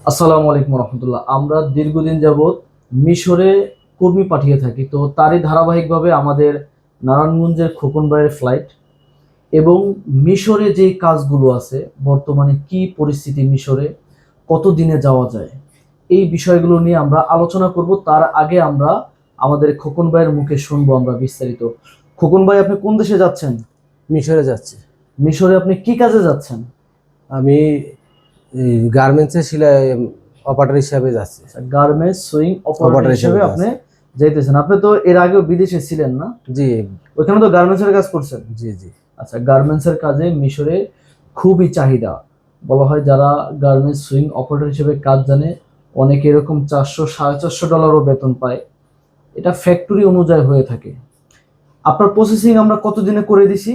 আসসালামু আলাইকুম রহমতুল্লাহ। আমরা দীর্ঘদিন যাবৎ মিশরে কর্মী পাঠিয়ে থাকি, তো তারই ধারাবাহিকভাবে আমাদের নারায়ণগঞ্জের খোকন ভাইয়ের ফ্লাইট এবং মিশরে যে কাজগুলো আছে, বর্তমানে কি পরিস্থিতি মিশরে, কত দিনে যাওয়া যায়, এই বিষয়গুলো নিয়ে আমরা আলোচনা করব। তার আগে আমরা আমাদের খোকন ভাইয়ের মুখে শুনবো আমরা বিস্তারিত। খোকন ভাই, আপনি কোন দেশে যাচ্ছেন? মিশরে যাচ্ছি। মিশরে আপনি কি কাজে যাচ্ছেন? আমি গার্মেন্টসে সেলাই অপারেটর হিসাবে যাচ্ছি। গার্মেন্টস সুইং অপারেটর অপারেটর হিসাবে হিসেবে আপনি যাইতেছেন। আপনি তো এর আগেও বিদেশে ছিলেন না? জি ওইখানে তো গার্মেন্টস এর কাজ করছেন। জি জি। আচ্ছা, গার্মেন্টস এর কাজে মিশরে খুবই চাহিদা। বলা হয় যারা গার্মেন্টস সুইং অপারেটর হিসেবে কাজ জানে, অনেকে এরকম 400-450 ডলারও বেতন পায়। এটা ফ্যাক্টরি অনুযায়ী হয়ে থাকে। আপনার প্রসেসিং আমরা কতদিনে করে দিছি?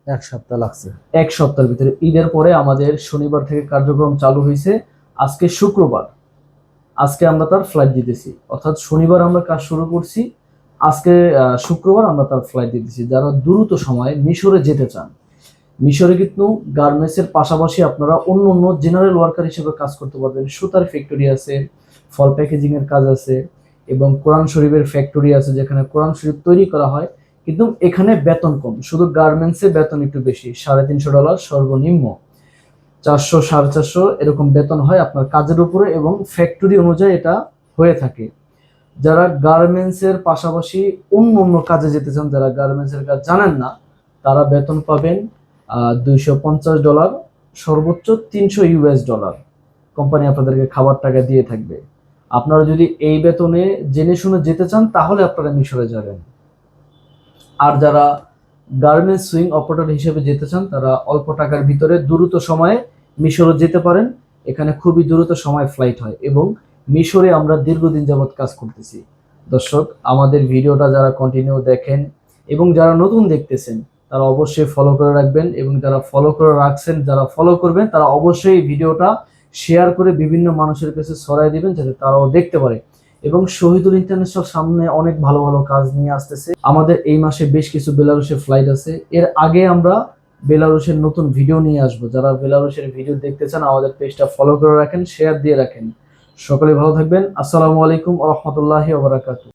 1 সপ্তাহ লাগছে। 1 সপ্তাহের ভিতরে। ঈদের পরে আমাদের শনিবার থেকে কার্যক্রম চালু হয়েছে। আজকে শুক্রবার, আজকে আমরা তার ফ্লাইট দিতেছি, অর্থাৎ শনিবার আমরা কাজ শুরু করছি, আজকে শুক্রবার আমরা তার ফ্লাইট দিতেছি। যারা দ্রুত সময়ে মিশরে যেতে চান, মিশরে কিন্তু গার্মেন্টস এর পাশাপাশি আপনারা অন্য অন্য জেনারেল ওয়ার্কার হিসেবে কাজ করতে পারবেন। সুতার ফ্যাক্টরি আছে, ফল প্যাকেজিং এর কাজ আছে, এবং কোরআন শরীফের ফ্যাক্টরি আছে যেখানে কোরআন শরীফ তৈরি করা হয়। কিন্তু এখানে বেতন কম, শুধু গার্মেন্টসে বেতন একটু বেশি, $350 সর্বনিম্ন, 400-450 এরকম বেতন হয় আপনার কাজের উপরে, এবং ফ্যাক্টরি অনুযায়ী এটা হয়ে থাকে। যারা গার্মেন্টস এর পাশাপাশি অন্য অন্য কাজে যেতে চান, যারা গার্মেন্টস এর কাজ জানেন না, তারা বেতন পাবেন $250, সর্বোচ্চ $300। কোম্পানি আপনাদেরকে খাবার টাকা দিয়ে থাকবে। আপনারা যদি এই বেতনে জেনে শুনে যেতে চান তাহলে আপনারা মিশরে যাবেন। আর যারা গার্মেন্টস সুইং অপারেটর হিসেবে যেতে চান তারা অল্প টাকার ভিতরে দ্রুত সময়ে মিশরে যেতে পারেন। এখানে খুবই দ্রুত সময় ফ্লাইট হয়, এবং মিশরে আমরা দীর্ঘদিন যাবৎ কাজ করতেছি। দর্শক, আমাদের ভিডিওটা যারা কন্টিনিউ দেখেন এবং যারা নতুন দেখতেছেন তারা অবশ্যই ফলো করে রাখবেন, এবং যারা ফলো করে রাখছেন, যারা ফলো করবেন, তারা অবশ্যই এই ভিডিওটা শেয়ার করে বিভিন্ন মানুষের কাছে ছড়াই দিবেন যাতে তারাও দেখতে পারে। এবং শহীদুল ইন্টারন্যাশনাল সামনে অনেক ভালো ভালো কাজ নিয়ে আসতেছে। আমাদের এই মাসে বেশ কিছু বেলারুশের ফ্লাইট আছে। এর আগে আমরা বেলারুশের নতুন ভিডিও নিয়ে আসবো। যারা বেলারুশের ভিডিও দেখতে চান আমাদের পেজটা ফলো করে রাখেন, শেয়ার দিয়ে রাখেন। সকলে ভালো থাকবেন। আসসালামু আলাইকুম ওয়া রাহমাতুল্লাহি ওয়া বারাকাতুহু।